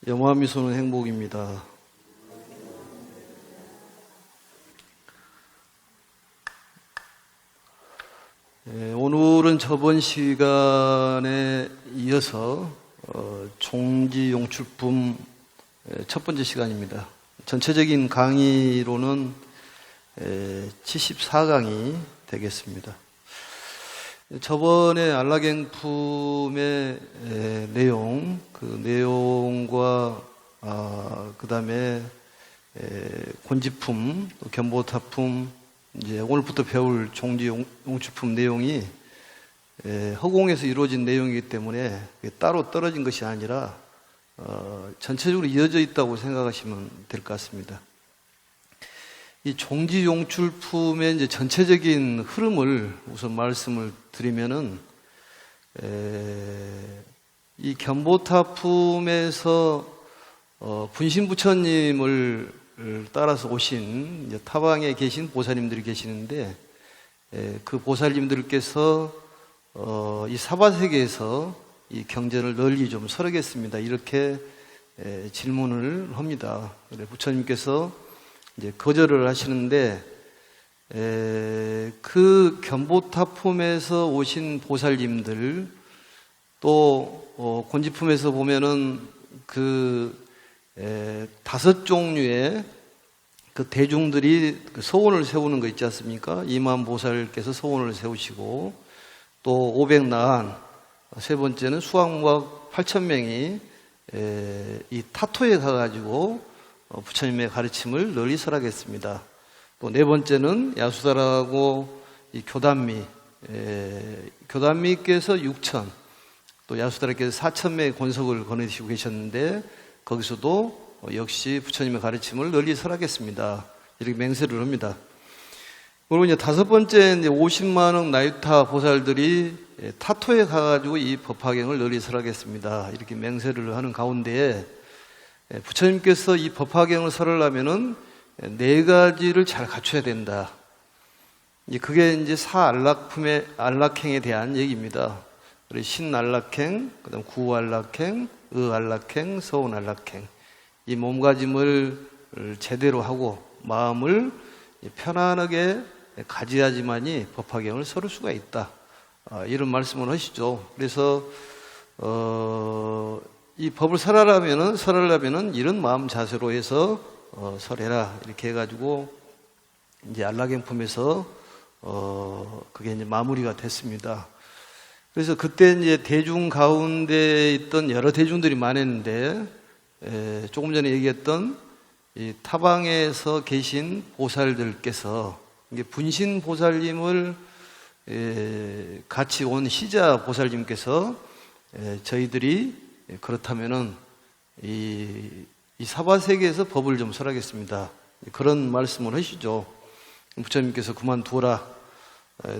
영화미소는 행복입니다. 오늘은 저번 시간에 이어서 종지용출품 첫 번째 시간입니다. 전체적인 강의로는 74강이 되겠습니다. 저번에 안락행품의 내용, 그 내용과 그 다음에 곤지품, 견보타품, 이제 오늘부터 배울 종지용출품 내용이 허공에서 이루어진 내용이기 때문에 따로 떨어진 것이 아니라 전체적으로 이어져 있다고 생각하시면 될 것 같습니다. 이 종지용출품의 이제 전체적인 흐름을 우선 말씀을 드리면은, 이 견보타품에서 분신부처님을 따라서 오신 이제 타방에 계신 보살님들이 계시는데, 그 보살님들께서 이 사바세계에서 이 경전을 널리 좀 설하겠습니다, 이렇게 질문을 합니다. 그래 부처님께서 이제 거절을 하시는데, 그 견보타품에서 오신 보살님들, 또 곤지품에서 보면은 그 5종류의 그 대중들이 그 서원을 세우는 거 있지 않습니까? 이만보살께서 서원을 세우시고, 또 500나한, 세 번째는 수학무학 8,000명이 이 타토에 가가지고 부처님의 가르침을 널리 설하겠습니다. 또 네 번째는 야수다라고 이 교단미께서 6,000, 또 야수다라께서 4,000명의 권석을 거느시고 계셨는데, 거기서도 역시 부처님의 가르침을 널리 설하겠습니다, 이렇게 맹세를 합니다. 그리고 이제 5번째, 이제 50만억 나유타 보살들이 타토에 가가지고 이 법화경을 널리 설하겠습니다, 이렇게 맹세를 하는 가운데에 부처님께서 이 법화경을 설하려면은 4가지를 잘 갖춰야 된다. 그게 이제 사안락품의 안락행에 대한 얘기입니다. 신안락행, 그다음 구안락행, 의안락행, 서운안락행. 이 몸가짐을 제대로 하고 마음을 편안하게 가져야지만이 법화경을 설할 수가 있다, 이런 말씀을 하시죠. 그래서 이 법을 설하려면은 이런 마음 자세로 해서 설해라, 이렇게 해가지고 이제 안락행품에서 그게 이제 마무리가 됐습니다. 그래서 그때 이제 대중 가운데 있던 여러 대중들이 많았는데, 조금 전에 얘기했던 이 타방에서 계신 보살들께서 이게 분신 보살님을 같이 온 시자 보살님께서 저희들이 그렇다면은 이 사바세계에서 법을 좀 설하겠습니다, 그런 말씀을 하시죠. 부처님께서 그만두어라,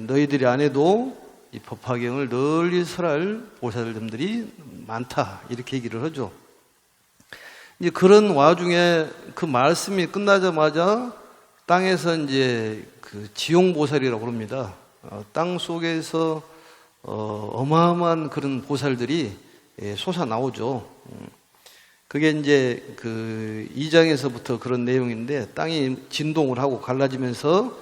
너희들이 안 해도 이 법화경을 널리 설할 보살님들이 많다, 이렇게 얘기를 하죠. 이제 그런 와중에 그 말씀이 끝나자마자 땅에서 이제 그 지용보살이라고 합니다. 땅 속에서 어마어마한 그런 보살들이 솟아 나오죠. 그게 이제 그 2장에서부터 그런 내용인데, 땅이 진동을 하고 갈라지면서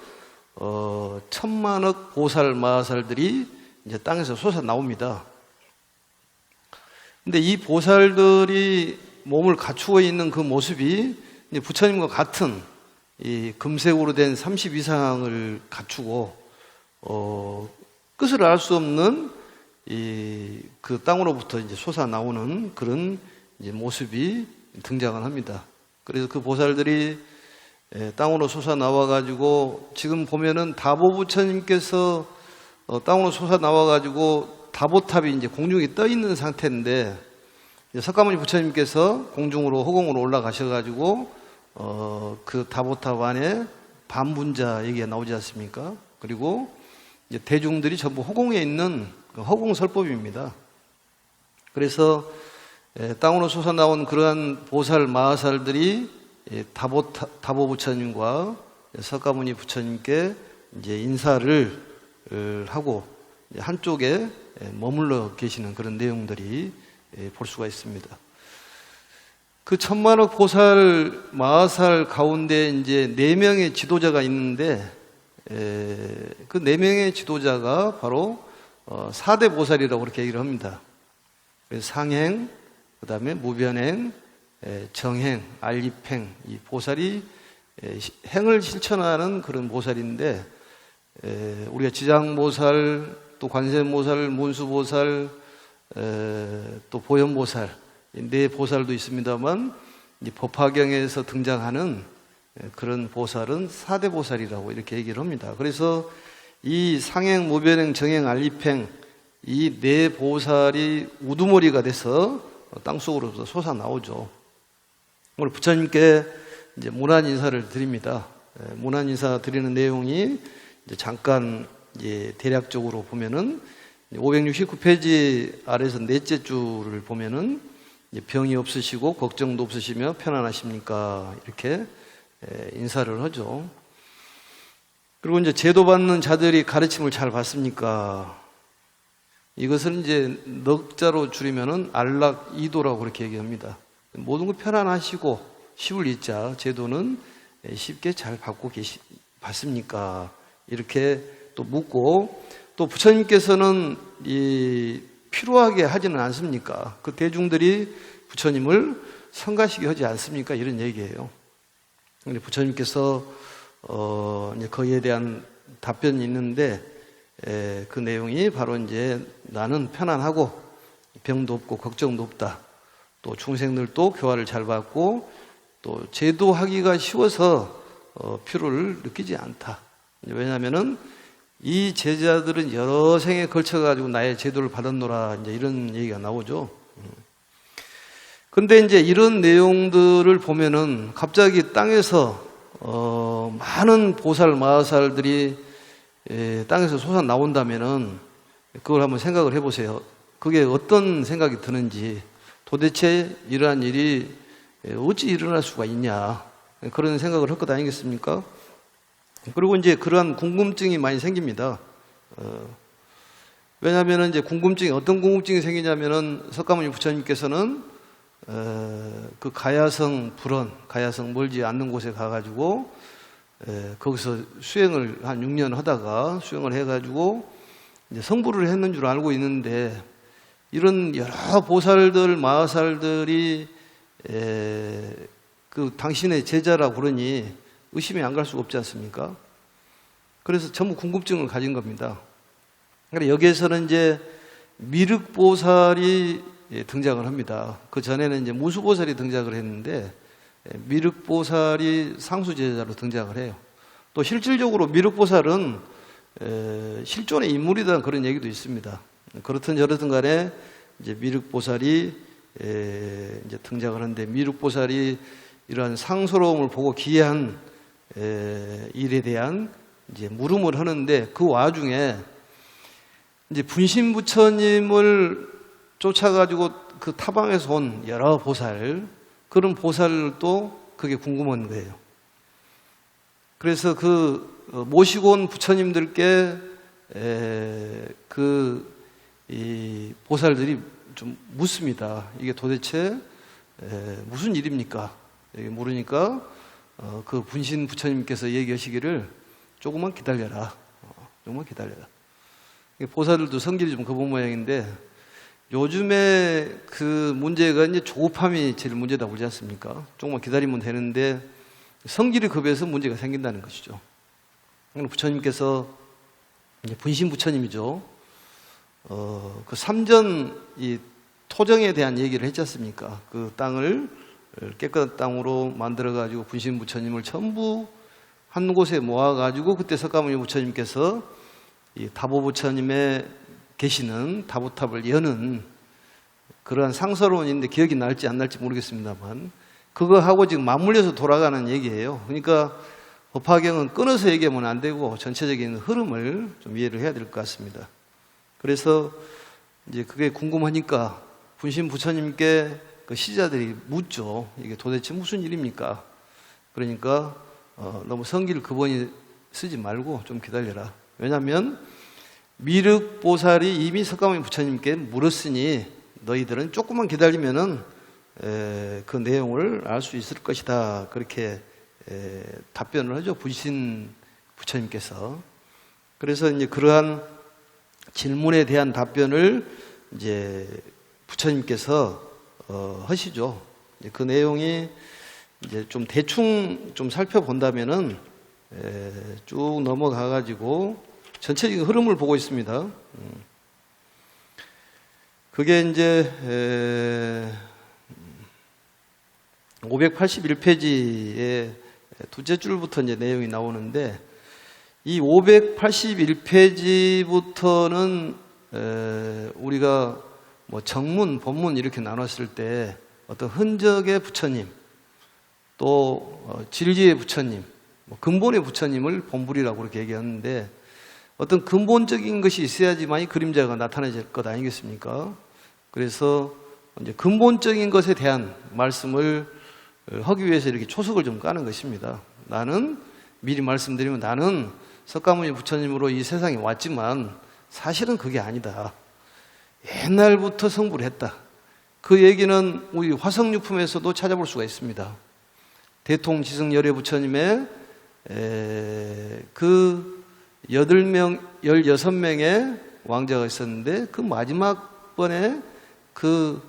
1,000만억 보살 마살들이 이제 땅에서 솟아 나옵니다. 근데 이 보살들이 몸을 갖추고 있는 그 모습이 이제 부처님과 같은 이 금색으로 된 32상을 갖추고 끝을 알 수 없는 그 땅으로부터 이제 솟아 나오는 그런 이제 모습이 등장을 합니다. 그래서 그 보살들이 땅으로 솟아 나와가지고, 지금 보면은 다보부처님께서 땅으로 솟아 나와가지고 다보탑이 이제 공중에 떠 있는 상태인데, 석가모니 부처님께서 공중으로 허공으로 올라가셔가지고 그 다보탑 안에 반분자 얘기가 나오지 않습니까? 그리고 이제 대중들이 전부 허공에 있는 허공설법입니다. 그래서 땅으로 솟아나온 그러한 보살 마하살들이 다보 부처님과 석가모니 부처님께 이제 인사를 하고 한쪽에 머물러 계시는 그런 내용들이 볼 수가 있습니다. 그 천만억 보살 마하살 가운데 이제 4명의 지도자가 있는데, 그 4명의 지도자가 바로 4대 보살이라고 그렇게 얘기를 합니다. 그래서 상행, 그 다음에 무변행, 정행, 알립행, 이 보살이 행을 실천하는 그런 보살인데, 우리가 지장보살, 또 관세음보살, 문수보살, 또 보현보살, 4보살도 있습니다만, 법화경에서 등장하는 그런 보살은 4대 보살이라고 이렇게 얘기를 합니다. 그래서 이 상행, 무변행, 정행, 알립행, 이 4보살이 우두머리가 돼서 땅속으로부터 솟아 나오죠. 오늘 부처님께 이제 문안 인사를 드립니다. 문안 인사 드리는 내용이 이제 잠깐 이제 대략적으로 보면은 569페이지 아래에서 넷째 줄을 보면은 병이 없으시고 걱정도 없으시며 편안하십니까? 이렇게 인사를 하죠. 그리고 이제 제도받는 자들이 가르침을 잘 받습니까? 이것을 이제 넉자로 줄이면은 안락이도라고 그렇게 얘기합니다. 모든 거 편안하시고 십을 잊자 제도는 쉽게 잘 받습니까? 이렇게 또 묻고, 또 부처님께서는 피로하게 하지는 않습니까? 그 대중들이 부처님을 성가시게 하지 않습니까? 이런 얘기예요. 근데 부처님께서 이제 거기에 대한 답변이 있는데, 그 내용이 바로 이제 나는 편안하고 병도 없고 걱정도 없다. 또 중생들도 교화를 잘 받고 또 제도하기가 쉬워서 피로를 느끼지 않다. 왜냐하면은 이 제자들은 여러 생에 걸쳐가지고 나의 제도를 받았노라, 이제 이런 얘기가 나오죠. 근데 이제 이런 내용들을 보면은 갑자기 땅에서 많은 보살, 마하살들이 땅에서 솟아 나온다면은 그걸 한번 생각을 해보세요. 그게 어떤 생각이 드는지, 도대체 이러한 일이 어찌 일어날 수가 있냐, 그런 생각을 할 것 아니겠습니까? 그리고 이제 그러한 궁금증이 많이 생깁니다. 왜냐하면 이제 궁금증이, 어떤 궁금증이 생기냐면은 석가모니 부처님께서는 그 가야성 불원, 가야성 멀지 않는 곳에 가가지고 거기서 수행을 한 6년 하다가 수행을 해가지고 이제 성불을 했는 줄 알고 있는데, 이런 여러 보살들, 마하살들이 그 당신의 제자라고 그러니 의심이 안 갈 수가 없지 않습니까? 그래서 전부 궁금증을 가진 겁니다. 그러니까 여기에서는 이제 미륵보살이 등장을 합니다. 그 전에는 이제 무수보살이 등장을 했는데, 미륵보살이 상수제자로 등장을 해요. 또 실질적으로 미륵보살은 실존의 인물이라는 그런 얘기도 있습니다. 그렇든 저렇든 간에 이제 미륵보살이 이제 등장을 하는데, 미륵보살이 이러한 상스러움을 보고 기이한 일에 대한 이제 물음을 하는데, 그 와중에 이제 분신부처님을 쫓아가지고 그 타방에서 온 여러 보살, 그런 보살도 그게 궁금한 거예요. 그래서 그 모시고 온 부처님들께 이 보살들이 좀 묻습니다. 이게 도대체 무슨 일입니까? 모르니까 그 분신 부처님께서 얘기하시기를 조금만 기다려라. 조금만 기다려라. 보살들도 성질이 좀 급한 모양인데, 요즘에 그 문제가 이제 조급함이 제일 문제다 그러지 않습니까? 조금만 기다리면 되는데 성질이 급해서 문제가 생긴다는 것이죠. 부처님께서 이제 분신 부처님이죠. 그 삼전 이 토정에 대한 얘기를 했지 않습니까? 그 땅을 깨끗한 땅으로 만들어가지고 분신 부처님을 전부 한 곳에 모아가지고, 그때 석가모니 부처님께서 이 다보 부처님의 계시는 다보탑을 여는 그러한 상서론인데, 기억이 날지 안 날지 모르겠습니다만 그거하고 지금 맞물려서 돌아가는 얘기예요. 그러니까 법화경은 끊어서 얘기하면 안 되고 전체적인 흐름을 좀 이해를 해야 될 것 같습니다. 그래서 이제 그게 궁금하니까 분신 부처님께 그 시자들이 묻죠. 이게 도대체 무슨 일입니까? 그러니까 너무 성기를 급언히 쓰지 말고 좀 기다려라. 왜냐하면 미륵보살이 이미 석가모니 부처님께 물었으니 너희들은 조금만 기다리면은 그 내용을 알 수 있을 것이다. 그렇게 답변을 하죠. 분신 부처님께서. 그래서 이제 그러한 질문에 대한 답변을 이제 부처님께서 하시죠. 그 내용이 이제 좀 대충 좀 살펴본다면은 쭉 넘어가 가지고 전체적인 흐름을 보고 있습니다. 그게 이제 581페이지의 두째 줄부터 이제 내용이 나오는데, 이 581페이지부터는 우리가 뭐 정문, 본문 이렇게 나눴을 때 어떤 흔적의 부처님, 또 진리의 부처님, 근본의 부처님을 본불이라고 그렇게 얘기하는데, 어떤 근본적인 것이 있어야지만이 그림자가 나타나질 것 아니겠습니까? 그래서 이제 근본적인 것에 대한 말씀을 하기 위해서 이렇게 초석을 좀 까는 것입니다. 나는 미리 말씀드리면 나는 석가모니 부처님으로 이 세상에 왔지만 사실은 그게 아니다. 옛날부터 성불을 했다. 그 얘기는 우리 화성유품에서도 찾아볼 수가 있습니다. 대통지승열애 부처님의 그 16명의 왕자가 있었는데, 그 마지막 번에 그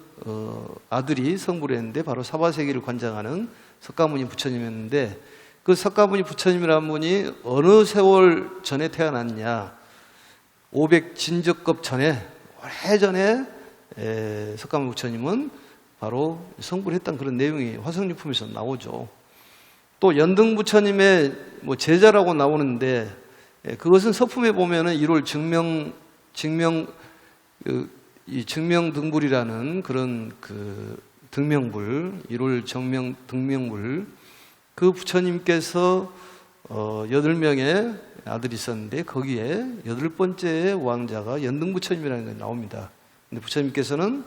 아들이 성불을 했는데 바로 사바세계를 관장하는 석가모니 부처님이었는데, 그 석가모니 부처님이라는 분이 어느 세월 전에 태어났냐, 500진적급 전에, 오래전에 석가모니 부처님은 바로 성불을 했던 그런 내용이 화성유품에서 나오죠. 또 연등 부처님의 뭐 제자라고 나오는데, 그것은 서품에 보면은 1월 증명등불이라는 그런 그 등명불, 1월 정명 등명불, 그 부처님께서 8명의 아들이 있었는데 거기에 8번째 왕자가 연등 부처님이라는 게 나옵니다. 근데 부처님께서는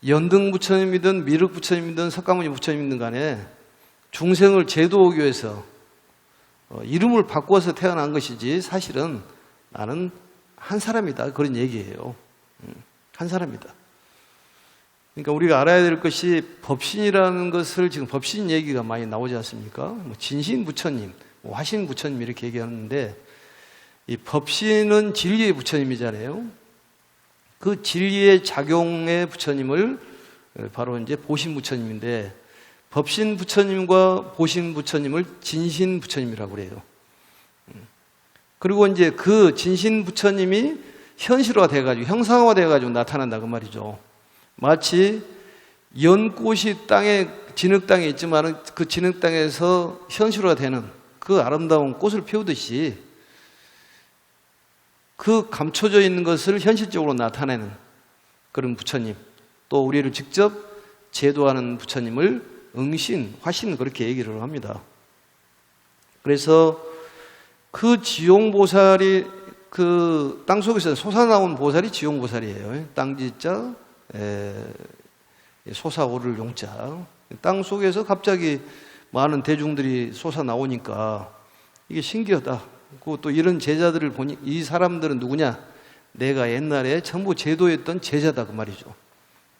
연등 부처님이든 미륵 부처님이든 석가모니 부처님이든 간에 중생을 제도하기 위해서 이름을 바꿔서 태어난 것이지 사실은 나는 한 사람이다, 그런 얘기예요. 한 사람이다. 그러니까 우리가 알아야 될 것이, 법신이라는 것을 지금 법신 얘기가 많이 나오지 않습니까? 뭐 진신 부처님, 화신 부처님 이렇게 얘기하는데, 이 법신은 진리의 부처님이잖아요. 그 진리의 작용의 부처님을 바로 이제 보신 부처님인데, 법신 부처님과 보신 부처님을 진신 부처님이라고 그래요. 그리고 이제 그 진신 부처님이 현실화 돼가지고, 형상화 돼가지고 나타난다, 그 말이죠. 마치 연꽃이 땅에, 진흙 땅에 있지만은 그 진흙 땅에서 현실화 되는 그 아름다운 꽃을 피우듯이 그 감춰져 있는 것을 현실적으로 나타내는 그런 부처님, 또 우리를 직접 제도하는 부처님을 응신, 화신, 그렇게 얘기를 합니다. 그래서 그 지용보살이, 그 땅속에서 솟아나온 보살이 지용보살이에요. 땅지자, 솟아오를 용자. 땅속에서 갑자기 많은 대중들이 솟아나오니까 이게 신기하다. 또 이런 제자들을 보니, 이 사람들은 누구냐? 내가 옛날에 전부 제도했던 제자다, 그 말이죠.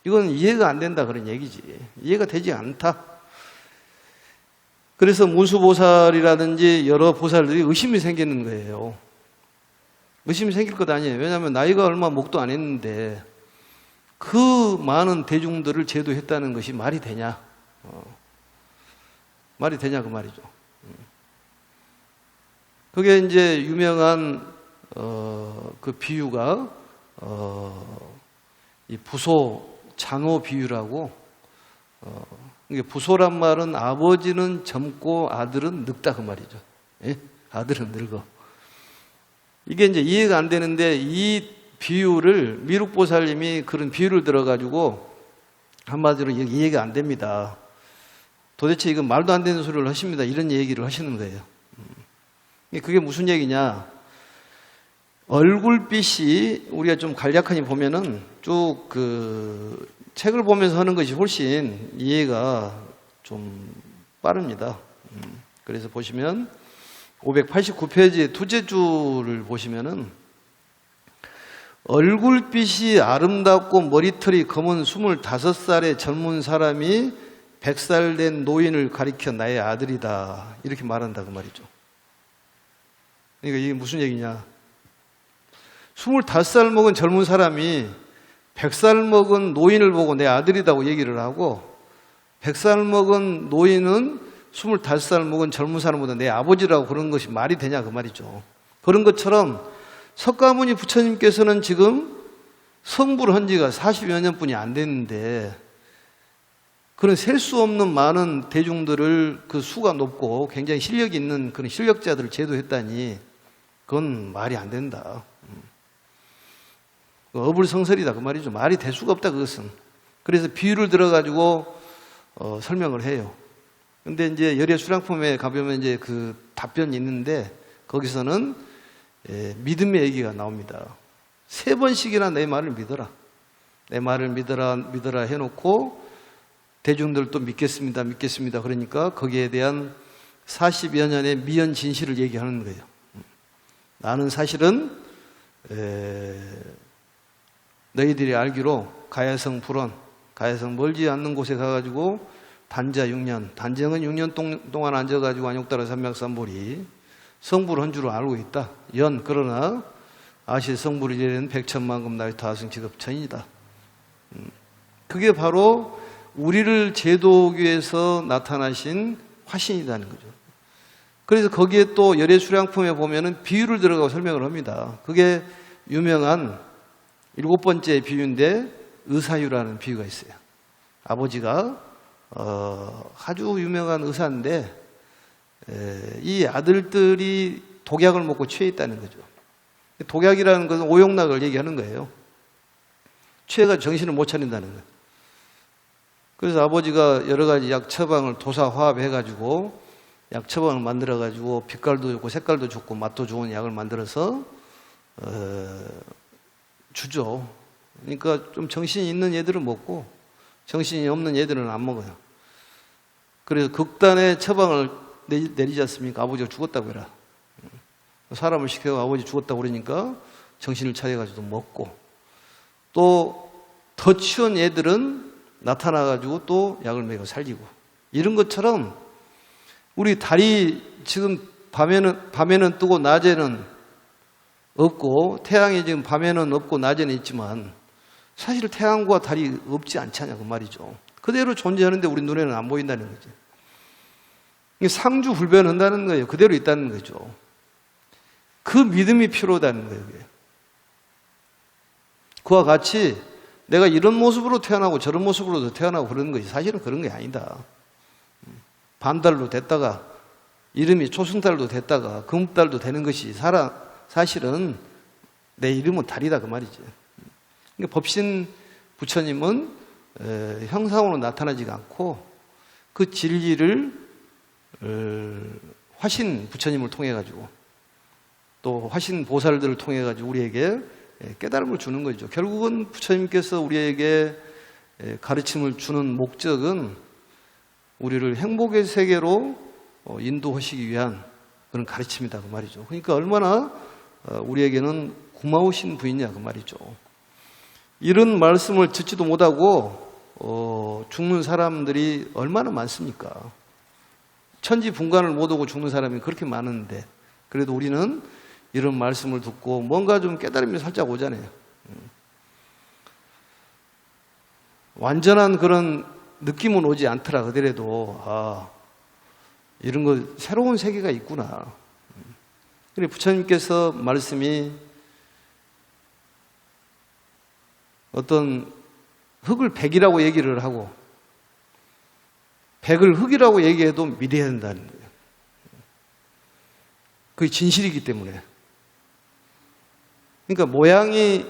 이건 이해가 안 된다, 그런 얘기지. 이해가 되지 않다. 그래서 문수보살이라든지 여러 보살들이 의심이 생기는 거예요. 의심이 생길 것 아니에요. 왜냐하면 나이가 얼마 목도 안 했는데 그 많은 대중들을 제도했다는 것이 말이 되냐? 말이 되냐, 그 말이죠. 그게 이제 유명한 그 비유가 이 부소 장어 비유라고. 이게 부소란 말은 아버지는 젊고 아들은 늙다, 그 말이죠. 예? 아들은 늙어. 이게 이제 이해가 안 되는데, 이 비유를 미륵보살님이 그런 비유를 들어가지고 한마디로 이해가 안 됩니다. 도대체 이건 말도 안 되는 소리를 하십니다, 이런 얘기를 하시는 거예요. 그게 무슨 얘기냐? 얼굴빛이, 우리가 좀 간략하게 보면은 쭉 그 책을 보면서 하는 것이 훨씬 이해가 좀 빠릅니다. 그래서 보시면 589페이지의 두째 줄을 보시면은 얼굴빛이 아름답고 머리털이 검은 25살의 젊은 사람이 100살 된 노인을 가리켜 나의 아들이다. 이렇게 말한다 그 말이죠. 그러니까 이게 무슨 얘기냐. 25살 먹은 젊은 사람이 100살 먹은 노인을 보고 내 아들이라고 얘기를 하고 100살 먹은 노인은 25살 먹은 젊은 사람보다 내 아버지라고 그런 것이 말이 되냐 그 말이죠. 그런 것처럼 석가모니 부처님께서는 지금 성불을 한 지가 40여 년뿐이 안 됐는데 그런 셀 수 없는 많은 대중들을 그 수가 높고 굉장히 실력이 있는 그런 실력자들을 제도했다니 그건 말이 안 된다. 어불성설이다 그 말이죠. 말이 될 수가 없다 그것은. 그래서 비유를 들어가지고 설명을 해요. 근데 이제 열애수량품에 가보면 이제 그 답변이 있는데 거기서는 믿음의 얘기가 나옵니다. 3번씩이나 내 말을 믿어라. 내 말을 믿어라 해놓고 대중들도 믿겠습니다. 그러니까 거기에 대한 40여 년의 미연 진실을 얘기하는 거예요. 나는 사실은 너희들이 알기로 가야성 불원, 가야성 멀지 않는 곳에 가가지고 단자 6년, 단정은 6년 동안 앉아가지고 안욕따라 삼맥삼보리 성불한 줄 알고 있다. 그러나 아시 성불이 되는 백천만금 나의 다승직업 천이다. 그게 바로 우리를 제도하기 위해서 나타나신 화신이라는 거죠. 그래서 거기에 또 열애수량품에 보면은 비유를 들어가고 설명을 합니다. 그게 유명한 7번째 비유인데 의사유라는 비유가 있어요. 아버지가 아주 유명한 의사인데 이 아들들이 독약을 먹고 취해 있다는 거죠. 독약이라는 것은 오용락을 얘기하는 거예요. 취해가 정신을 못 차린다는 거예요. 그래서 아버지가 여러 가지 약 처방을 도사화합해가지고 약 처방을 만들어가지고 빛깔도 좋고 색깔도 좋고 맛도 좋은 약을 만들어서 주죠. 그러니까 좀 정신이 있는 애들은 먹고 정신이 없는 애들은 안 먹어요. 그래서 극단의 처방을 내리지 않습니까? 아버지가 죽었다고 해라. 사람을 시켜서 아버지 죽었다고 그러니까 정신을 차려가지고 먹고 또 더 치운 애들은 나타나가지고 또 약을 먹여 살리고 이런 것처럼 우리 달이 지금 밤에는 뜨고 낮에는 없고 태양이 지금 밤에는 없고 낮에는 있지만 사실 태양과 달이 없지 않잖냐 그 말이죠. 그대로 존재하는데 우리 눈에는 안 보인다는 거죠. 상주불변한다는 거예요. 그대로 있다는 거죠. 그 믿음이 필요하다는 거예요. 그와 같이 내가 이런 모습으로 태어나고 저런 모습으로도 태어나고 그러는 것이 사실은 그런 게 아니다. 반달로 됐다가 이름이 초승달도 됐다가 금달도 되는 것이 사실은 내 이름은 달이다 그 말이지. 그러니까 법신 부처님은 형상으로 나타나지가 않고 그 진리를 화신 부처님을 통해 가지고 또 화신 보살들을 통해 가지고 우리에게 깨달음을 주는 거죠. 결국은 부처님께서 우리에게 가르침을 주는 목적은 우리를 행복의 세계로 인도하시기 위한 그런 가르침이다 그 말이죠. 그러니까 얼마나 우리에게는 고마우신 분이냐 그 말이죠. 이런 말씀을 듣지도 못하고 죽는 사람들이 얼마나 많습니까? 천지분간을 못 오고 죽는 사람이 그렇게 많은데 그래도 우리는 이런 말씀을 듣고 뭔가 좀 깨달음이 살짝 오잖아요. 완전한 그런 느낌은 오지 않더라 그더라도 이런 거 새로운 세계가 있구나. 그래 부처님께서 말씀이 어떤 흙을 백이라고 얘기를 하고 백을 흙이라고 얘기해도 믿어야 된다는 거예요. 그게 진실이기 때문에. 그러니까 모양이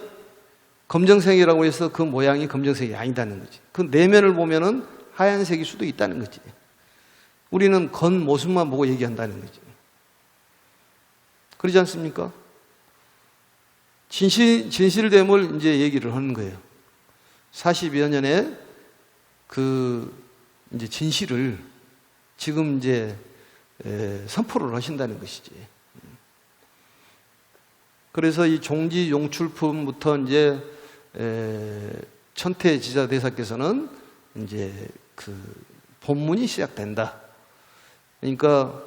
검정색이라고 해서 그 모양이 검정색이 아니다는 거지. 그 내면을 보면은 하얀색일 수도 있다는 거지. 우리는 겉모습만 보고 얘기한다는 거지. 그러지 않습니까? 진실됨을 이제 얘기를 하는 거예요. 40여 년의 그 이제 진실을 지금 이제 선포를 하신다는 것이지. 그래서 이 종지 용출품부터 이제 천태 지자대사께서는 이제 그 본문이 시작된다. 그러니까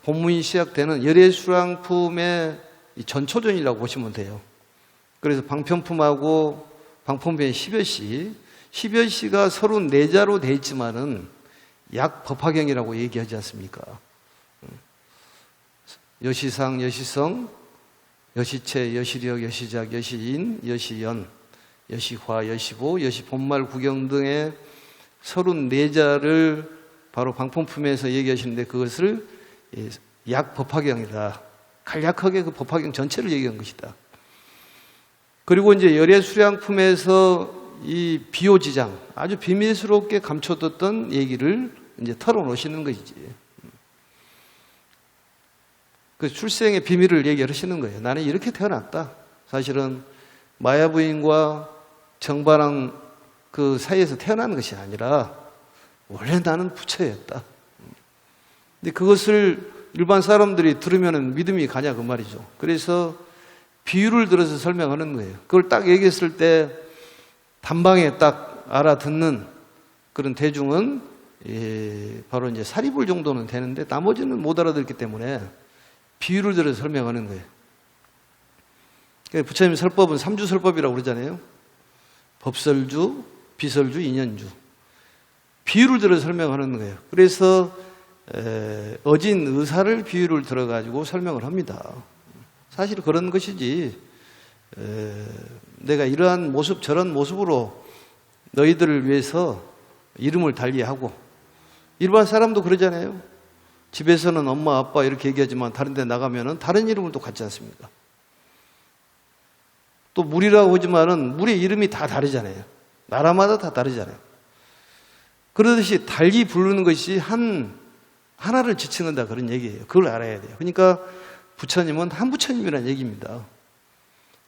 본문이 시작되는 열애수량품의 전초전이라고 보시면 돼요. 그래서 방편품하고 방편품의 10여시, 10여시가 34자로 되어 있지만은 약 법화경이라고 얘기하지 않습니까? 여시상, 여시성, 여시체, 여시력, 여시작, 여시인, 여시연, 여시화, 여시보, 여시본말 구경 등의 34자를 바로 방품품에서 얘기하시는데 그것을 약 법화경이다. 간략하게 그 법화경 전체를 얘기한 것이다. 그리고 이제 열애수량품에서 이 비오지장, 아주 비밀스럽게 감춰뒀던 얘기를 이제 털어놓으시는 것이지. 그 출생의 비밀을 얘기하시는 거예요. 나는 이렇게 태어났다. 사실은 마야 부인과 정바랑 그 사이에서 태어난 것이 아니라 원래 나는 부처였다. 근데 그것을 일반 사람들이 들으면 믿음이 가냐 그 말이죠. 그래서 비유를 들어서 설명하는 거예요. 그걸 딱 얘기했을 때 단방에 딱 알아듣는 그런 대중은 바로 이제 사리불 정도는 되는데 나머지는 못 알아듣기 때문에 비유를 들어서 설명하는 거예요. 부처님 설법은 삼주설법이라고 그러잖아요. 법설주, 비설주, 인연주. 비유를 들어서 설명하는 거예요. 그래서 어진 의사를 비유를 들어가지고 설명을 합니다. 사실 그런 것이지 내가 이러한 모습 저런 모습으로 너희들을 위해서 이름을 달리하고 일반 사람도 그러잖아요. 집에서는 엄마 아빠 이렇게 얘기하지만 다른 데 나가면은 다른 이름을 또 갖지 않습니까? 또 물이라고 하지만은 물의 이름이 다 다르잖아요. 나라마다 다 다르잖아요. 그러듯이 달리 부르는 것이 하나를 지칭한다 그런 얘기예요. 그걸 알아야 돼요. 그러니까 부처님은 한 부처님이라는 얘기입니다.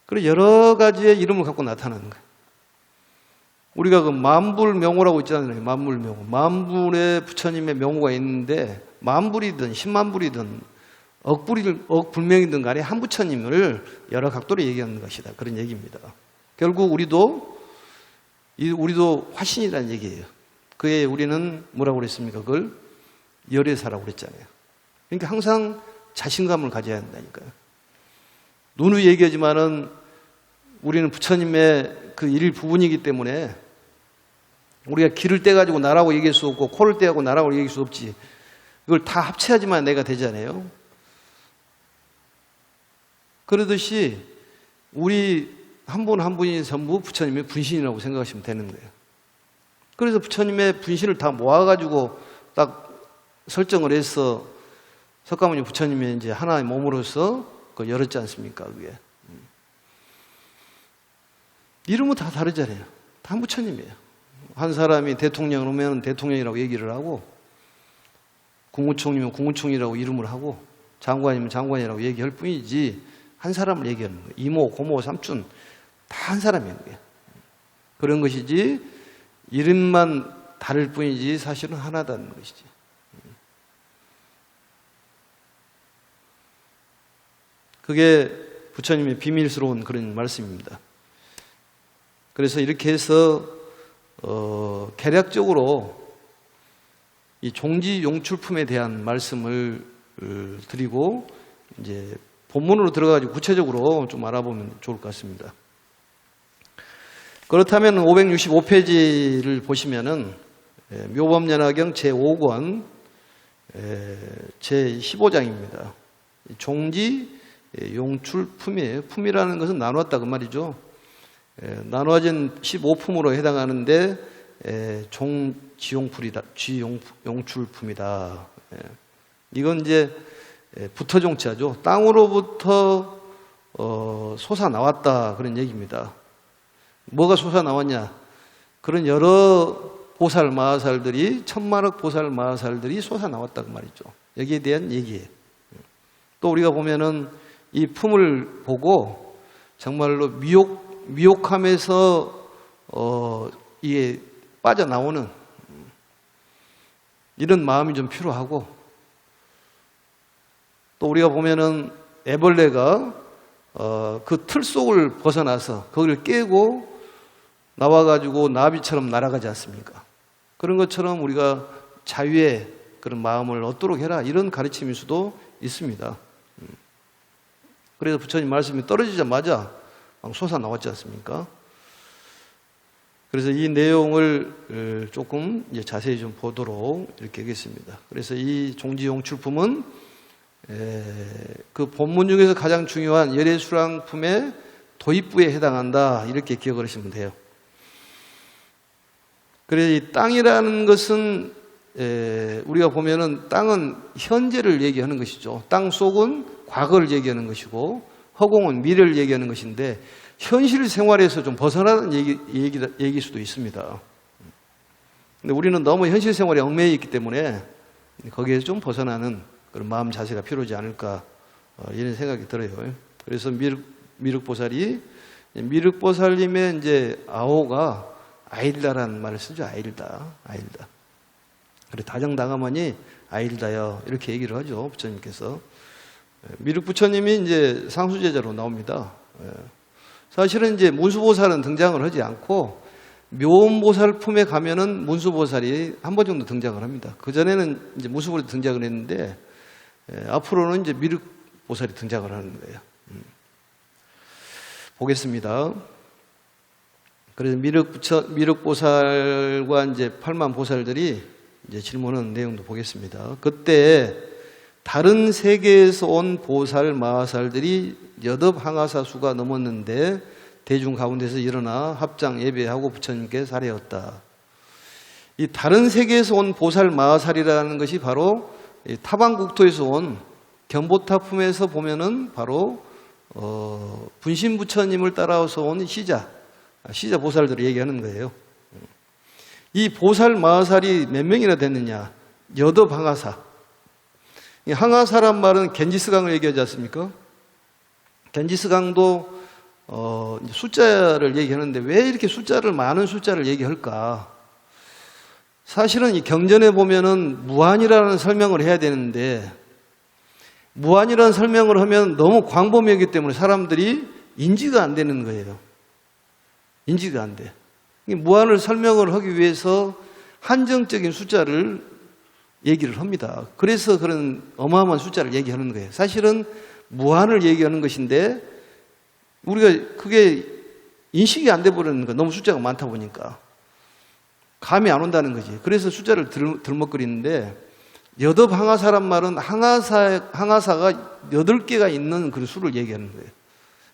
그리고 여러 가지의 이름을 갖고 나타나는 거예요. 우리가 그 만불명호라고 있잖아요. 만불명호. 만불의 부처님의 명호가 있는데 만불이든 10만불이든 억불명이든 간에 한 부처님을 여러 각도로 얘기하는 것이다. 그런 얘기입니다. 결국 우리도 화신이라는 얘기예요. 그에 우리는 뭐라고 그랬습니까? 그걸 열애사라고 그랬잖아요. 그러니까 항상 자신감을 가져야 한다니까요. 누누이 얘기하지만은 우리는 부처님의 그 일부분이기 때문에 우리가 귀를 떼가지고 나라고 얘기할 수 없고 코를 떼고 나라고 얘기할 수 없지. 이걸 다 합쳐야지만 내가 되잖아요. 그러듯이 우리 한 분 한 분이 전부 부처님의 분신이라고 생각하시면 되는 거예요. 그래서 부처님의 분신을 다 모아가지고 딱 설정을 해서 석가모니 부처님의 이제 하나의 몸으로서 그 열었지 않습니까? 그게. 이름은 다 다르잖아요. 다 한 부처님이에요. 한 사람이 대통령을 오면 대통령이라고 얘기를 하고, 국무총리면 국무총리라고 이름을 하고, 장관이면 장관이라고 얘기할 뿐이지, 한 사람을 얘기하는 거예요. 이모, 고모, 삼촌, 다 한 사람이에요. 그런 것이지, 이름만 다를 뿐이지, 사실은 하나다는 것이지. 그게 부처님의 비밀스러운 그런 말씀입니다. 그래서 이렇게 해서 개략적으로 이 종지 용출품에 대한 말씀을 드리고 이제 본문으로 들어가지고 구체적으로 좀 알아보면 좋을 것 같습니다. 그렇다면 565페이지를 보시면은 묘법연화경 제5권 제15장입니다. 종지 용출품이에요. 품이라는 것은 나누었다 그 말이죠. 나누어진 15품으로 해당하는데 종지용풀이다, 지용출품이다. 이건 이제 부터종자죠. 땅으로부터 솟아 나왔다 그런 얘기입니다. 뭐가 솟아 나왔냐? 그런 여러 보살 마하살들이 천만억 보살 마하살들이 솟아 나왔다 그 말이죠. 여기에 대한 얘기예요. 또 우리가 보면은 이 품을 보고 정말로 미혹함에서 이게 빠져나오는 이런 마음이 좀 필요하고, 또 우리가 보면은 애벌레가 그 틀 속을 벗어나서 거기를 깨고 나와가지고 나비처럼 날아가지 않습니까? 그런 것처럼 우리가 자유의 그런 마음을 얻도록 해라, 이런 가르침일 수도 있습니다. 그래서 부처님 말씀이 떨어지자마자 솟아 나왔지 않습니까? 그래서 이 내용을 조금 이제 자세히 좀 보도록 이렇게 하겠습니다. 그래서 이 종지용출품은 그 본문 중에서 가장 중요한 열애수랑품의 도입부에 해당한다, 이렇게 기억을 하시면 돼요. 그래서 이 땅이라는 것은 우리가 보면은 땅은 현재를 얘기하는 것이죠. 땅 속은 과거를 얘기하는 것이고 허공은 미래를 얘기하는 것인데 현실 생활에서 좀 벗어나는 얘기일 수도 있습니다. 근데 우리는 너무 현실 생활에 얽매여 있기 때문에 거기에서 좀 벗어나는 그런 마음 자세가 필요하지 않을까, 이런 생각이 들어요. 그래서 미륵보살이, 미륵보살님의 이제 아호가 아일다라는 말을 쓰죠. 아일다. 그래, 다정다감하니 아일다여, 이렇게 얘기를 하죠, 부처님께서. 미륵부처님이 이제 상수제자로 나옵니다. 사실은 이제 문수보살은 등장을 하지 않고 묘음보살 품에 가면은 문수보살이 한 번 정도 등장을 합니다. 그 전에는 이제 문수보살이 등장을 했는데 앞으로는 이제 미륵보살이 등장을 하는 거예요. 보겠습니다. 그래서 미륵보살과 이제 8만 보살들이 이제 질문하는 내용도 보겠습니다. 그때 다른 세계에서 온 보살 마하살들이 여덟항아사 수가 넘었는데 대중 가운데서 일어나 합장 예배하고 부처님께 살해했다. 이 다른 세계에서 온 보살 마하살이라는 것이 바로 타방국토에서 온 견보타품에서 보면은 바로 분신 부처님을 따라서 온 시자 보살들을 얘기하는 거예요. 이 보살 마하살이 몇 명이나 됐느냐? 여덟항아사. 이 항아사란 말은 겐지스강을 얘기하지 않습니까? 겐지스강도 숫자를 얘기하는데 왜 이렇게 많은 숫자를 얘기할까? 사실은 이 경전에 보면은 무한이라는 설명을 해야 되는데 무한이라는 설명을 하면 너무 광범위하기 때문에 사람들이 인지가 안 되는 거예요. 인지가 안 돼. 무한을 설명을 하기 위해서 한정적인 숫자를 얘기를 합니다. 그래서 그런 어마어마한 숫자를 얘기하는 거예요. 사실은 무한을 얘기하는 것인데 우리가 그게 인식이 안 돼 버리는 거예요. 너무 숫자가 많다 보니까. 감이 안 온다는 거지. 그래서 숫자를 들먹거리는데 여덟항아사란 말은 항아사가 8개가 있는 그 수를 얘기하는 거예요.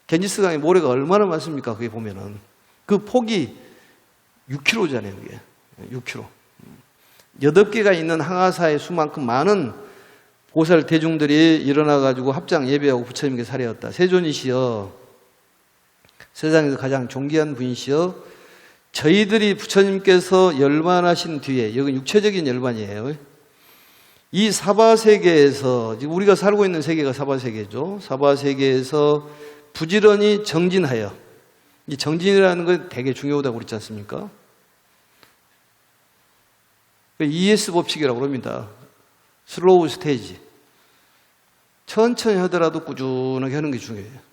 겐지스강의 모래가 얼마나 많습니까? 그게 보면은. 그 폭이 6km잖아요, 그게. 6km. 8개가 있는 항아사의 수만큼 많은 보살 대중들이 일어나가지고 합장 예배하고 부처님께 살해했다. 세존이시여, 세상에서 가장 존귀한 분이시여, 저희들이 부처님께서 열반하신 뒤에, 여기 육체적인 열반이에요. 이 사바세계에서, 지금 우리가 살고 있는 세계가 사바세계죠. 사바세계에서 부지런히 정진하여, 이 정진이라는 건 되게 중요하다고 그랬지 않습니까? ES 법칙이라고 합니다. 슬로우 스테이지. 천천히 하더라도 꾸준하게 하는 게 중요해요.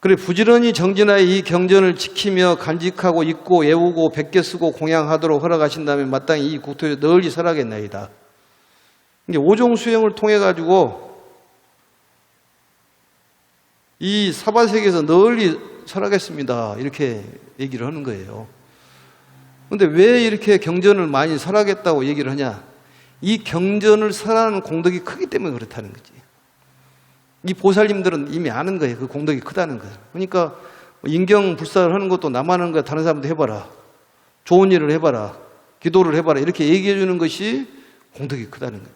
그래, 부지런히 정진하여 이 경전을 지키며 간직하고 읽고 외우고 베껴 쓰고 공양하도록 허락하신다면 마땅히 이 국토에 널리 살아겠나이다. 이제 오종수행을 통해 가지고 이 사바세계에서 널리 살아겠습니다. 이렇게 얘기를 하는 거예요. 그런데 왜 이렇게 경전을 많이 설하겠다고 얘기를 하냐? 이 경전을 설하는 공덕이 크기 때문에 그렇다는 거지. 이 보살님들은 이미 아는 거예요. 그 공덕이 크다는 거예요. 그러니까 인경불사를 하는 것도 나만 하는 거야. 다른 사람도 해봐라. 좋은 일을 해봐라. 기도를 해봐라. 이렇게 얘기해 주는 것이 공덕이 크다는 거죠.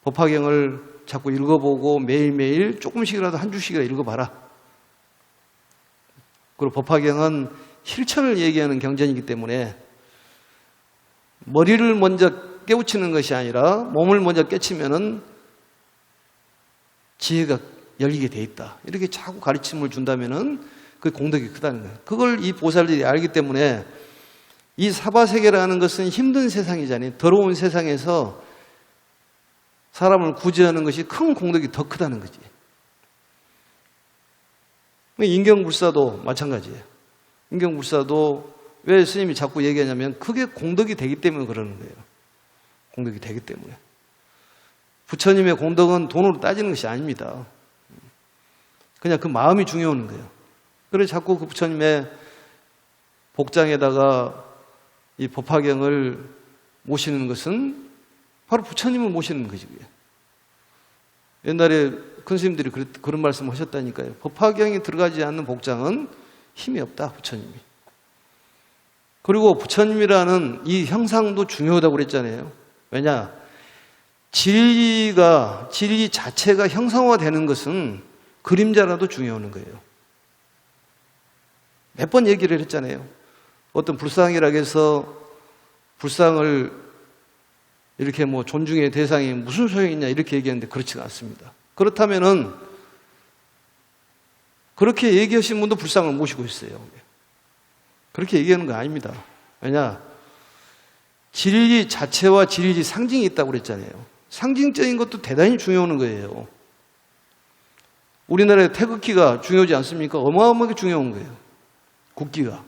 법화경을 자꾸 읽어보고 매일매일 조금씩이라도 한 줄씩이라도 읽어봐라. 그리고 법화경은 실천을 얘기하는 경전이기 때문에 머리를 먼저 깨우치는 것이 아니라 몸을 먼저 깨치면은 지혜가 열리게 돼 있다. 이렇게 자꾸 가르침을 준다면은 그 공덕이 크다는 거예요. 그걸 이 보살들이 알기 때문에 이 사바세계라는 것은 힘든 세상이잖아요. 더러운 세상에서 사람을 구제하는 것이 큰 공덕이 더 크다는 거지. 인경불사도 마찬가지예요. 인경불사도 왜 스님이 자꾸 얘기하냐면 그게 공덕이 되기 때문에 그러는 거예요. 공덕이 되기 때문에. 부처님의 공덕은 돈으로 따지는 것이 아닙니다. 그냥 그 마음이 중요한 거예요. 그래서 자꾸 그 부처님의 복장에다가 이 법화경을 모시는 것은 바로 부처님을 모시는 거지. 그게. 옛날에 큰 스님들이 그런 말씀 하셨다니까요. 법화경이 들어가지 않는 복장은 힘이 없다, 부처님이. 그리고 부처님이라는 이 형상도 중요하다고 그랬잖아요. 왜냐? 진리 자체가 형상화되는 것은 그림자라도 중요한 거예요. 몇 번 얘기를 했잖아요. 어떤 불상이라고 해서 불상을 이렇게 뭐 존중의 대상이 무슨 소용이 있냐 이렇게 얘기하는데 그렇지가 않습니다. 그렇다면은 그렇게 얘기하신 분도 불상을 모시고 있어요. 그렇게 얘기하는 거 아닙니다. 왜냐? 진리 자체와 진리 상징이 있다고 그랬잖아요. 상징적인 것도 대단히 중요한 거예요. 우리나라의 태극기가 중요하지 않습니까? 어마어마하게 중요한 거예요. 국기가.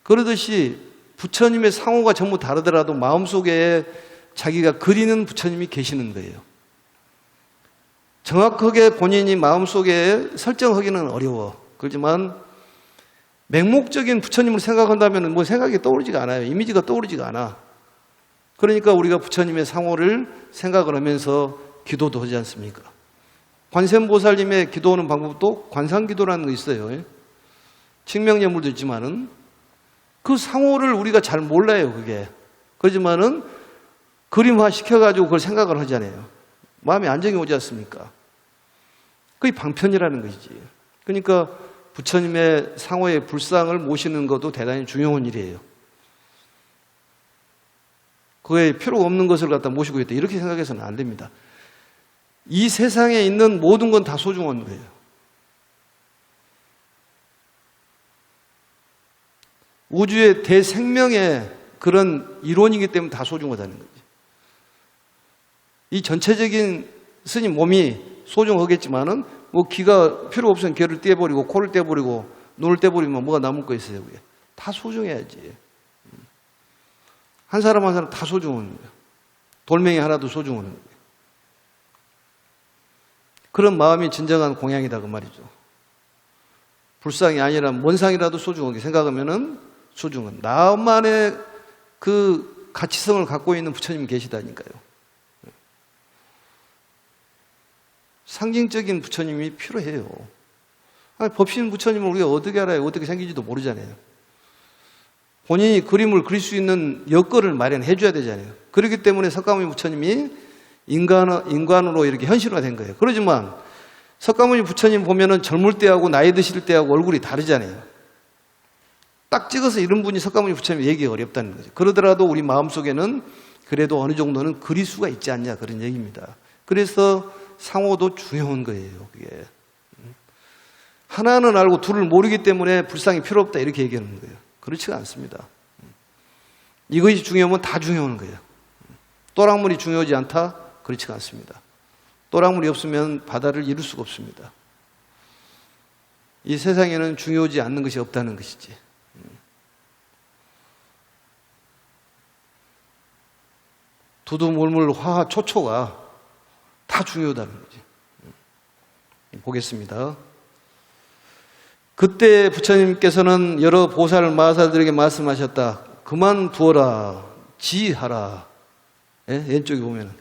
그러듯이 부처님의 상호가 전부 다르더라도 마음속에 자기가 그리는 부처님이 계시는 거예요. 정확하게 본인이 마음속에 설정하기는 어려워. 그렇지만 맹목적인 부처님을 생각한다면 뭐 생각이 떠오르지가 않아요. 이미지가 떠오르지가 않아. 그러니까 우리가 부처님의 상호를 생각을 하면서 기도도 하지 않습니까? 관세음보살님의 기도하는 방법도 관상기도라는 거 있어요. 칭명예물도 있지만은 그 상호를 우리가 잘 몰라요, 그게. 그렇지만은 그림화 시켜가지고 그걸 생각을 하잖아요. 마음에 안정이 오지 않습니까? 그게 방편이라는 것이지. 그러니까 부처님의 상호의 불상을 모시는 것도 대단히 중요한 일이에요. 그에 필요 없는 것을 갖다 모시고 있다. 이렇게 생각해서는 안 됩니다. 이 세상에 있는 모든 건 다 소중한 거예요. 우주의 대생명의 그런 이론이기 때문에 다 소중하다는 거죠. 이 전체적인 스님 몸이 소중하겠지만은 뭐 귀가 필요 없으면 귀를 떼버리고 코를 떼버리고 눈을 떼버리면 뭐가 남을 거 있어요. 그게. 다 소중해야지. 한 사람 한 사람 다 소중한 거예요. 돌멩이 하나도 소중한 거예요. 그런 마음이 진정한 공양이다 그 말이죠. 불상이 아니라 뭔상이라도 소중하게 생각하면은 소중한 나만의 그 가치성을 갖고 있는 부처님이 계시다니까요. 상징적인 부처님이 필요해요. 아니, 법신 부처님을 우리가 어떻게 알아요? 어떻게 생긴지도 모르잖아요. 본인이 그림을 그릴 수 있는 여건을 마련해 줘야 되잖아요. 그렇기 때문에 석가모니 부처님이 인간으로 이렇게 현실화된 거예요. 그러지만 석가모니 부처님 보면은 젊을 때하고 나이 드실 때하고 얼굴이 다르잖아요. 딱 찍어서 이런 분이 석가모니 부처님 얘기가 어렵다는 거죠. 그러더라도 우리 마음속에는 그래도 어느 정도는 그릴 수가 있지 않냐 그런 얘기입니다. 그래서 상호도 중요한 거예요. 그게. 하나는 알고 둘을 모르기 때문에 불상이 필요 없다 이렇게 얘기하는 거예요. 그렇지가 않습니다. 이것이 중요하면 다 중요한 거예요. 또랑물이 중요하지 않다? 그렇지가 않습니다. 또랑물이 없으면 바다를 이룰 수가 없습니다. 이 세상에는 중요하지 않는 것이 없다는 것이지. 두두물물 화화 초초가 다 중요하다는 거지. 보겠습니다. 그때 부처님께서는 여러 보살 마사들에게 말씀하셨다. 그만두어라, 지하라. 예? 왼쪽에 보면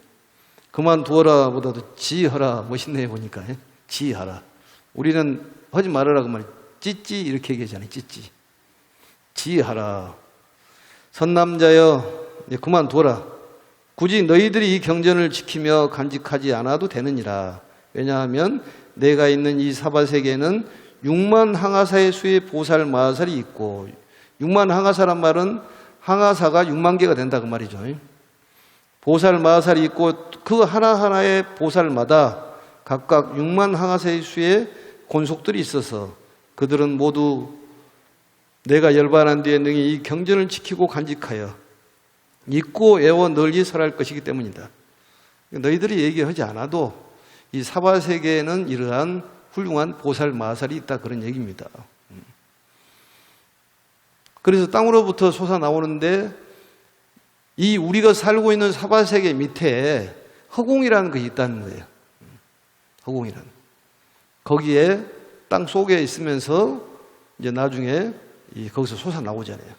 그만두어라 보다도 지하라. 멋있네요 보니까. 예? 지하라. 우리는 하지 말아라 그 말이에요. 찢지 이렇게 얘기하잖아요. 찢지. 지하라. 선남자여 그만두어라. 굳이 너희들이 이 경전을 지키며 간직하지 않아도 되느니라. 왜냐하면 내가 있는 이 사바세계에는 6만 항아사의 수의 보살 마살이 있고 6만 항아사란 말은 항아사가 6만 개가 된다 그 말이죠. 보살 마살이 있고 그 하나하나의 보살마다 각각 6만 항아사의 수의 곤속들이 있어서 그들은 모두 내가 열반한 뒤에 능히 이 경전을 지키고 간직하여 잊고 애워 널리 설할 것이기 때문이다. 너희들이 얘기하지 않아도 이 사바세계에는 이러한 훌륭한 보살 마살이 있다 그런 얘기입니다. 그래서 땅으로부터 솟아 나오는데 이 우리가 살고 있는 사바세계 밑에 허공이라는 것이 있다는 거예요. 허공이라는. 거기에 땅 속에 있으면서 이제 나중에 거기서 솟아 나오잖아요.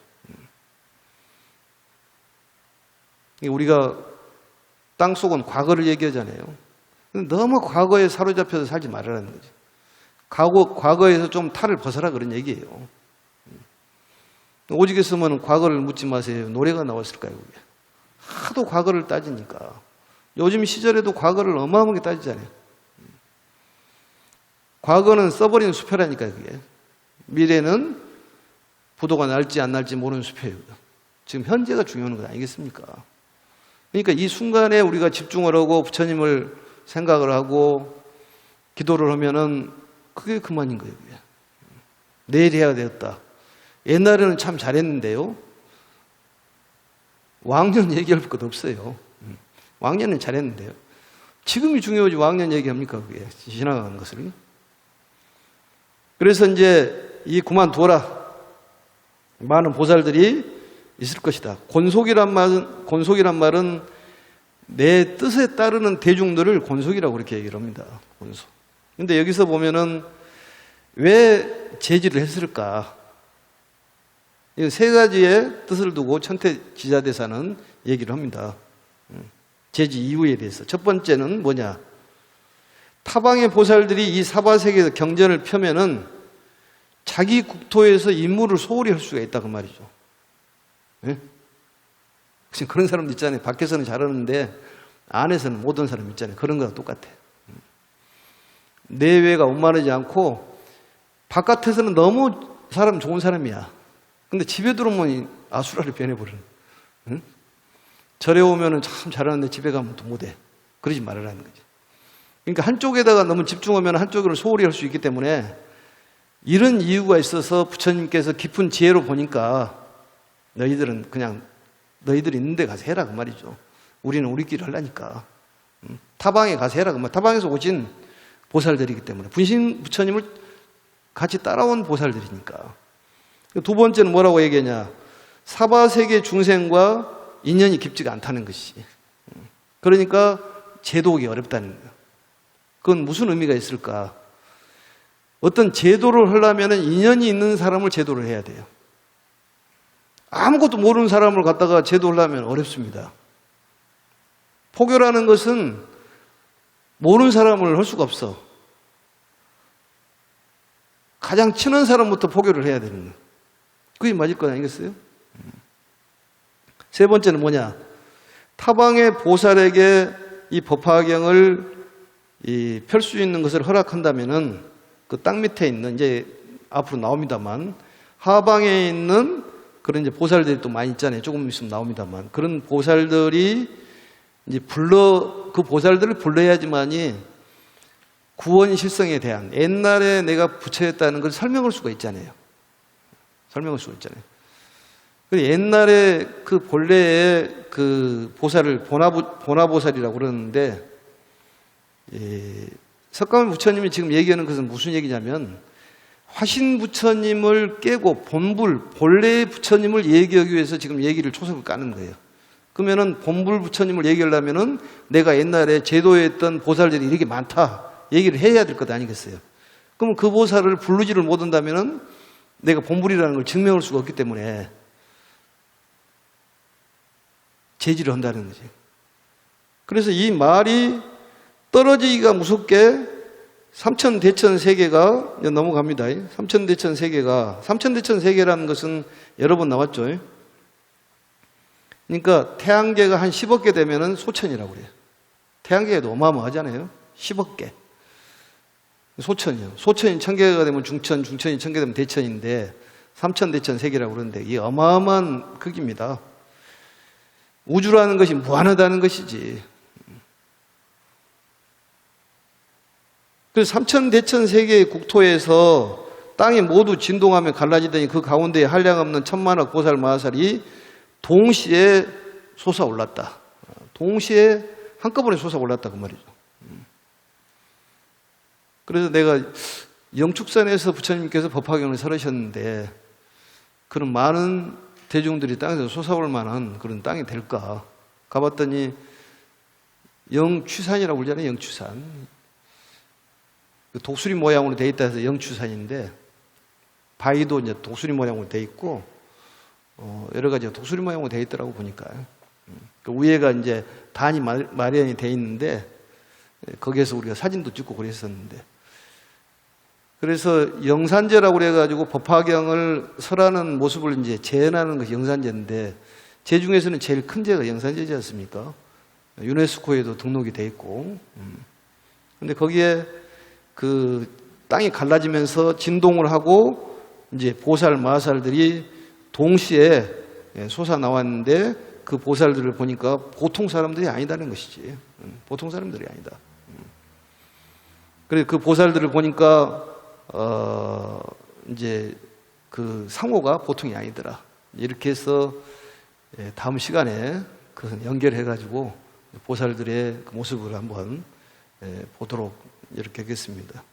우리가 땅 속은 과거를 얘기하잖아요. 너무 과거에 사로잡혀서 살지 말라는 거죠. 과거에서 좀 탈을 벗어라 그런 얘기예요. 오직 있으면 과거를 묻지 마세요. 노래가 나왔을까요? 그게? 하도 과거를 따지니까. 요즘 시절에도 과거를 어마어마하게 따지잖아요. 과거는 써버린 수표라니까요. 그게. 미래는 부도가 날지 안 날지 모르는 수표예요. 지금 현재가 중요한 것 아니겠습니까? 그러니까 이 순간에 우리가 집중을 하고 부처님을 생각을 하고 기도를 하면은 그게 그만인 거예요. 그게. 내일 해야 되었다. 옛날에는 참 잘했는데요. 왕년 얘기할 것 없어요. 왕년은 잘했는데요. 지금이 중요하지 왕년 얘기합니까? 그게 지나가는 것을. 그래서 이제 이 그만두어라. 많은 보살들이 있을 것이다. 곤속이란 말은 내 뜻에 따르는 대중들을 곤속이라고 그렇게 얘기를 합니다. 곤속. 근데 여기서 보면은 왜 제지를 했을까? 이 세 가지의 뜻을 두고 천태지자대사는 얘기를 합니다. 제지 이유에 대해서. 첫 번째는 뭐냐? 타방의 보살들이 이 사바세계에서 경전을 펴면은 자기 국토에서 임무를 소홀히 할 수가 있다 그 말이죠. 예? 지금 그런 사람도 있잖아요. 밖에서는 잘하는데 안에서는 못한 사람 있잖아요. 그런 거랑 똑같아. 내외가 원만하지 않고 바깥에서는 너무 사람 좋은 사람이야. 근데 집에 들어오면 아수라를 변해버리는. 응? 절에 오면은 참 잘하는데 집에 가면 또 못해. 그러지 말아라는 거죠. 그러니까 한쪽에다가 너무 집중하면 한쪽으로 소홀히 할 수 있기 때문에 이런 이유가 있어서 부처님께서 깊은 지혜로 보니까 너희들은 그냥 너희들이 있는 데 가서 해라 그 말이죠. 우리는 우리끼리 하려니까. 타방에 가서 해라 그 말. 타방에서 오신 보살들이기 때문에 분신 부처님을 같이 따라온 보살들이니까. 두 번째는 뭐라고 얘기하냐? 사바세계 중생과 인연이 깊지가 않다는 것이. 그러니까 제도하기 어렵다는 거예요. 그건 무슨 의미가 있을까? 어떤 제도를 하려면 인연이 있는 사람을 제도를 해야 돼요. 아무것도 모르는 사람을 갖다가 제도를 하면 어렵습니다. 포교라는 것은 모르는 사람을 할 수가 없어. 가장 친한 사람부터 포교를 해야 되는 거예요. 그게 맞을 건 아니겠어요? 세 번째는 뭐냐? 타방의 보살에게 이 법화경을 펼 수 있는 것을 허락한다면은 그 땅 밑에 있는 이제 앞으로 나옵니다만 하방에 있는 그런 이제 보살들이 또 많이 있잖아요. 조금 있으면 나옵니다만 그런 보살들이 이제 그 보살들을 불러야지만이 구원 실성에 대한 옛날에 내가 부처였다는 걸 설명할 수가 있잖아요. 설명할 수가 있잖아요. 옛날에 그 본래의 그 보살을 보나보살이라고 그러는데 석가모니 부처님이 지금 얘기하는 것은 무슨 얘기냐면 화신 부처님을 깨고 본래의 부처님을 얘기하기 위해서 지금 얘기를 초석을 까는 거예요. 그러면은 본불 부처님을 얘기하려면은 내가 옛날에 제도에 있던 보살들이 이렇게 많다 얘기를 해야 될 것 아니겠어요? 그럼 그 보살을 부르지를 못한다면은 내가 본불이라는 걸 증명할 수가 없기 때문에 제지를 한다는 거지. 그래서 이 말이 떨어지기가 무섭게 삼천대천 세계가 넘어갑니다. 삼천대천 세계라는 것은 여러 번 나왔죠. 그러니까 태양계가 한 10억 개 되면은 소천이라고 그래요. 태양계도 어마어마하잖아요. 10억 개. 소천이요. 소천이 1000개가 되면 중천, 중천이 1000개 되면 대천인데 삼천대천 세계라고 그러는데 이게 어마어마한 크기입니다. 우주라는 것이 무한하다는 것이지. 그래서 삼천대천 세계의 국토에서 땅이 모두 진동하며 갈라지더니 그 가운데에 한량없는 천만억 보살 마하살이 동시에 솟아올랐다. 동시에 한꺼번에 솟아올랐다 그 말이죠. 그래서 내가 영축산에서 부처님께서 법화경을 설하셨는데 그런 많은 대중들이 땅에서 솟아올 만한 그런 땅이 될까? 가봤더니 영취산이라고 그러잖아요. 영취산. 독수리 모양으로 돼 있다 해서 영취산인데 바위도 이제 독수리 모양으로 돼 있고 여러 가지 독수리 모양으로 돼 있더라고 보니까. 그 위에가 이제 단이 마련이 돼 있는데 거기에서 우리가 사진도 찍고 그랬었는데 그래서 영산제라고 그래가지고 법화경을 설하는 모습을 이제 재현하는 것이 영산제인데 제 중에서는 제일 큰 제가 영산제지 않습니까? 유네스코에도 등록이 돼 있고. 근데 거기에 그 땅이 갈라지면서 진동을 하고 이제 보살, 마살들이 동시에 솟아 나왔는데 그 보살들을 보니까 보통 사람들이 아니다는 것이지. 보통 사람들이 아니다. 그래서 그 보살들을 보니까 이제 그 상호가 보통이 아니더라. 이렇게 해서 다음 시간에 그 연결해가지고 보살들의 그 모습을 한번 보도록 이렇게 하겠습니다.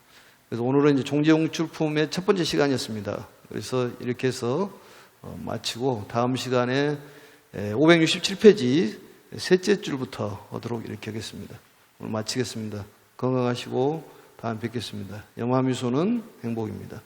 그래서 오늘은 이제 종지용출품의 첫 번째 시간이었습니다. 그래서 이렇게 해서 마치고 다음 시간에 567페이지 셋째 줄부터 하도록 이렇게 하겠습니다. 오늘 마치겠습니다. 건강하시고 다음에 뵙겠습니다. 영화미소는 행복입니다.